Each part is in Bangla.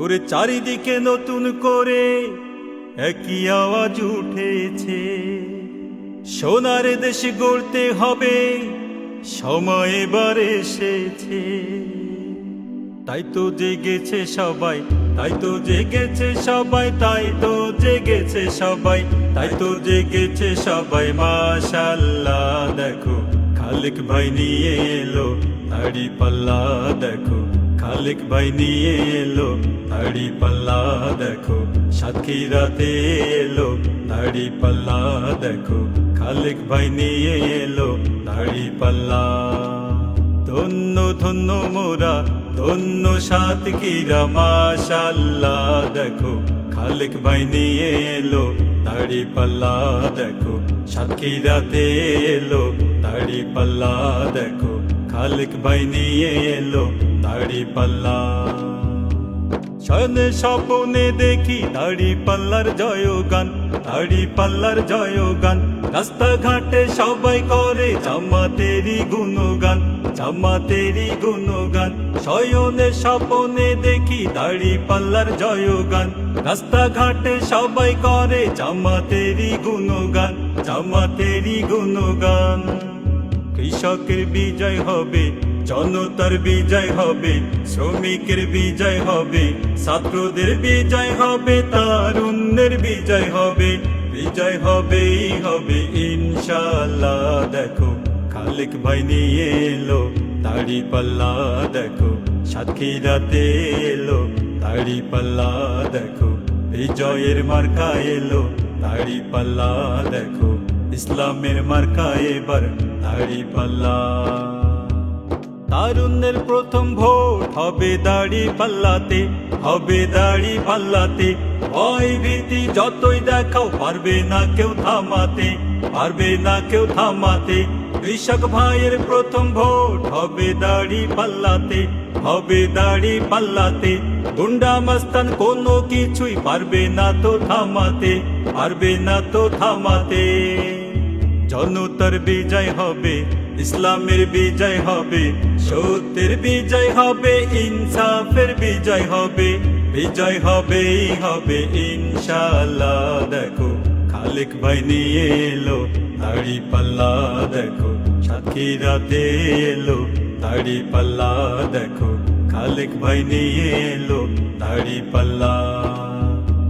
ওরে চারিদিকে নতুন করে একই আওয়াজ উঠেছে, সোনার দেশ গড়তে হবে, সময় এবার এসেছে। তাই তো জেগেছে সবাই, তাই তো জেগেছে সবাই, তাই তো জেগেছে সবাই, তাই তো জেগেছে সবাই। মাশাআল্লাহ দেখো খালেক ভাই নিয়ে এলো দাড়ি পাল্লা, দেখো খালেক ভাই নিয়ে এলো দাড়ি পাল্লা, দেখো সাতক্ষীরাতে এলো দাড়ি পাল্লা, দেখো খালেক ভাই নিয়ে এলো দাড়ি পাল্লা। ধন্য ধন্য মোরা, ধন্য সাতক্ষীরা, মাশাআল্লাহ দেখো খালেক ভাই নিয়ে এলো দাড়ি পাল্লা, দেখো সাতক্ষীরাতে এলো দাড়ি পাল্লা, দেখো খালেক ভাই নিয়ে এলো দাড়ি পাল্লা। শয়নে স্বপ্নে দেখি দাড়ি পাল্লার জয়গান, দাড়ি পাল্লার জয়গান। রাস্তাঘাটে সবাই করে জামাতেরই গুণগান, জামাতেরই গুণগান। শয়নে স্বপ্নে দেখি দাড়ি পাল্লার জয়গান, রাস্তাঘাটে সবাই করে জামাতেরই গুণগান, জামাতেরই গুণগান। কৃষকের বিজয় হবে, জনতার বিজয় হবে, শ্রমিকের বিজয় হবে, ছাত্রদের বিজয় হবে, তারুণ্যের বিজয় হবে, বিজয় হবেই হবে ইনশাআল্লাহ। দেখো খালেক ভাই নিয়ে এলো দাড়ি পাল্লা, দেখো সাতক্ষীরাতে এলো দাড়ি পাল্লা, দেখো বিজয়ের মার্কা এলো দাড়ি পাল্লা, দেখো ইসলামের মার্কা এবার দাড়ি পাল্লা। তারুণ্যের প্রথম ভোট হবে দাড়ি পাল্লাতে, হবে দাড়ি পাল্লাতে। ভয় ভীতি যতই দেখাও পারবে না কেউ থামাতে, পারবে না কেউ থামাতে। কৃষক ভাইয়ের প্রথম ভোট হবে দাড়ি পাল্লাতে, হবে দাড়ি পাল্লাতে। গুন্ডা মাস্তান কোনো কিছুই পারবে না তো থামাতে, পারবে না তো থামাতে। জনতার বিজয় হবে, ইসলামের বিজয় হবে, সত্যের বিজয় হবে, ইনসাফের বিজয় হবে, বিজয় হবেই হবে ইনশাআল্লাহ। দেখো খালেক ভাই নিয়ে এলো দাড়ি পাল্লা, দেখো সাতক্ষীরাতে এলো দাড়ি পাল্লা, দেখো খালেক ভাই নিয়ে এলো দাড়ি পাল্লা।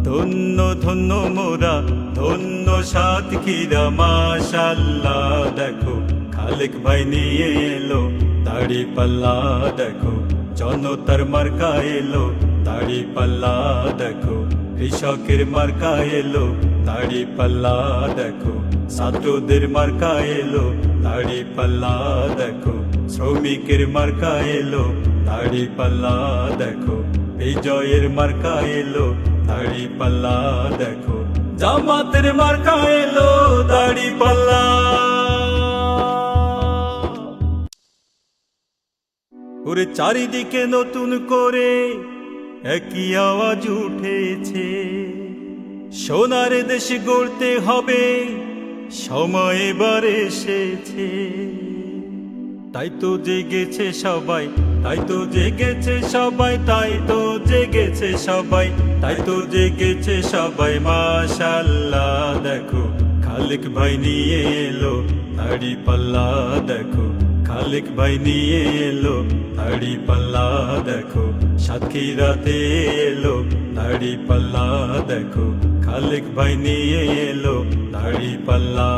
ধন্য ধন্য মোরা, ধন্য সাতক্ষীরা, মাশাআল্লাহ দেখো খালেক ভাই নিয়ে এলো দাড়ি পাল্লা, দেখো জনতার মার্কা এলো দাড়ি পাল্লা, দেখো কৃষকের মার্কা এলো দাড়ি পাল্লা, দেখো ছাত্রদের মার্কা এলো দাড়ি পাল্লা, দেখো শ্রমিকের মার্কা এলো দাড়ি পাল্লা, দেখো বিজয়ের মার্কা এলো দাড়ি পাল্লা, দেখো জামাতের মার্কা এলো দাড়ি পাল্লা। ওরে চারিদিকে নতুন করে একই আওয়াজ উঠেছে, সোনার দেশ গড়তে হবে, সময় এবার এসেছে। তাই তো জেগেছে সবাই, তাই তো জেগেছে সবাই, তাই তো জেগেছে সবাই, তাই তো জেগেছে সবাই। মাশাআল্লাহ দেখো খালেক ভাই নিয়ে এলো দাড়ি পাল্লা, দেখো খালেক ভাই নিয়ে এলো দাড়ি পাল্লা, দেখো সাতক্ষীরাতে এলো দাড়ি পাল্লা, দেখো খালেক ভাই নিয়ে এলো দাড়ি পাল্লা।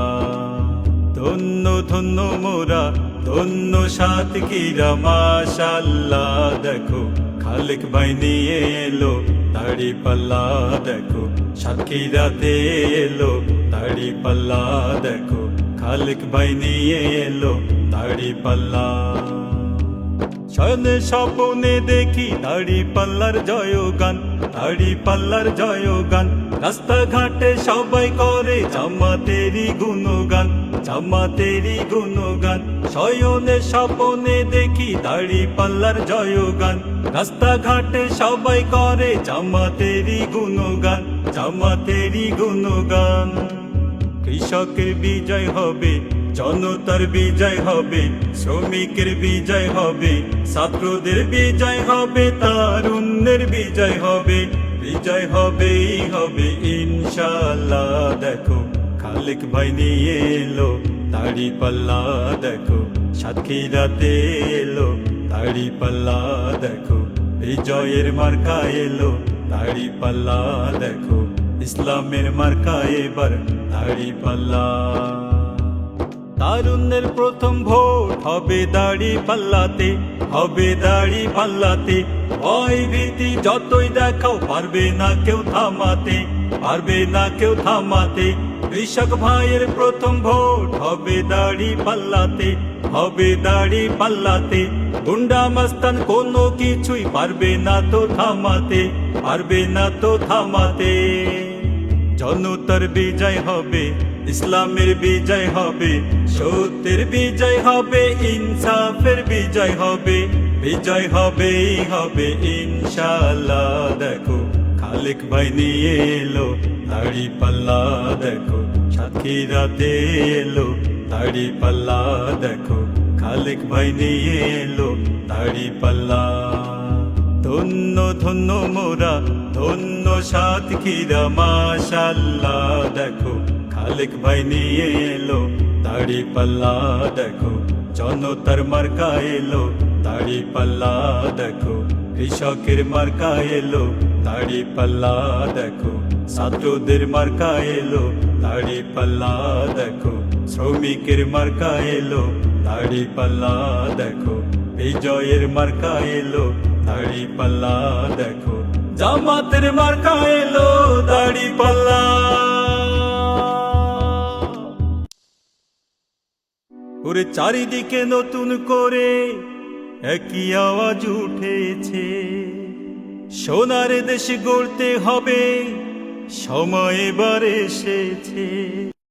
ধন্য ধন্য মোরা, ধন্য সাতক্ষীরা, মাশাআল্লাহ দেখো খালেক ভাই নিয়ে এলো দাড়ি পাল্লা, দেখো সাতক্ষীরাতে এলো দাড়ি পাল্লা, দেখো খালেক ভাই নিয়ে এলো দাড়ি পাল্লা। শয়নে স্বপ্নে দেখি দাড়ি পাল্লার জয়গান, দাড়ি পাল্লার জয়গান। রাস্তাঘাটে সবাই করে জামাতেরই গুণগান, জামাতেরই গুণগান। শয়নে স্বপ্নে দেখি দাড়ি পাল্লার জয়গান, রাস্তাঘাটে সবাই করে জামাতেরই গুণগান, জামাতেরই গুণগান। কৃষকের বিজয় হবে, জনতার বিজয় হবে, শ্রমিকের বিজয় হবে, ছাত্রদের বিজয় হবে, তারুণ্যের বিজয় হবে, বিজয় হবেই হবে ইনশাআল্লাহ। দেখো খালেক ভাই নিয়ে এলো দাড়ি পাল্লা, দেখো সাতক্ষীরাতে এলো দাড়ি পাল্লা, দেখো বিজয়ের মার্কা এলো দাড়ি পাল্লা, দেখো ইসলামের মার্কা এবার দাড়ি পাল্লা। তারুণ্যের প্রথম ভোট হবে দাড়ি পাল্লাতে, হবে দাড়ি পাল্লাতে। ভয় ভীতি যতই দেখাও পারবে না কেউ থামাতে, পারবে না কেউ থামাতে। কৃষক ভাইয়ের প্রথম ভোট হবে দাড়ি পাল্লাতে, হবে দাড়ি পাল্লাতে। গুন্ডা মাস্তান কোনো কিছুই পারবে না তো থামাতে, পারবে না তো থামাতে। জনতার বিজয় হবে, ইসলামের বিজয় হবে, সত্যের বিজয় হবে, ইনসাফের বিজয় হবে, বিজয় হবেই হবে ইনশাআল্লাহ। দেখো খালেক ভাই নিয়ে এলো দাড়ি পাল্লা, দেখো সাতক্ষীরাতে এলো দাড়ি পাল্লা, দেখো খালেক ভাই নিয়ে এলো দাড়ি পাল্লা। ধন্য ধন্য মোরা, ধন্য সাতক্ষীরা মাশাআল্লাহ। দেখো খালেক ভাই নিয়ে এলো দাড়ি পাল্লা, দেখো জনতার মার্কা এলো দাড়ি পাল্লা, দেখো কৃষকের মার্কা এলো দাড়ি পাল্লা, দেখো ছাত্রদের মার্কা এলো দাড়ি পাল্লা, দেখো শ্রমিকের মার্কা এলো দাড়ি পাল্লা, দেখো বিজয়ের মার্কা এলো দাড়ি পাল্লা, দেখো জামাতের মার্কা এলো দাড়ি পাল্লা। ওরে চারিদিকে নতুন করে একই আওয়াজ উঠেছে, সোনার দেশ গড়তে হবে, সময় এবার এসেছে।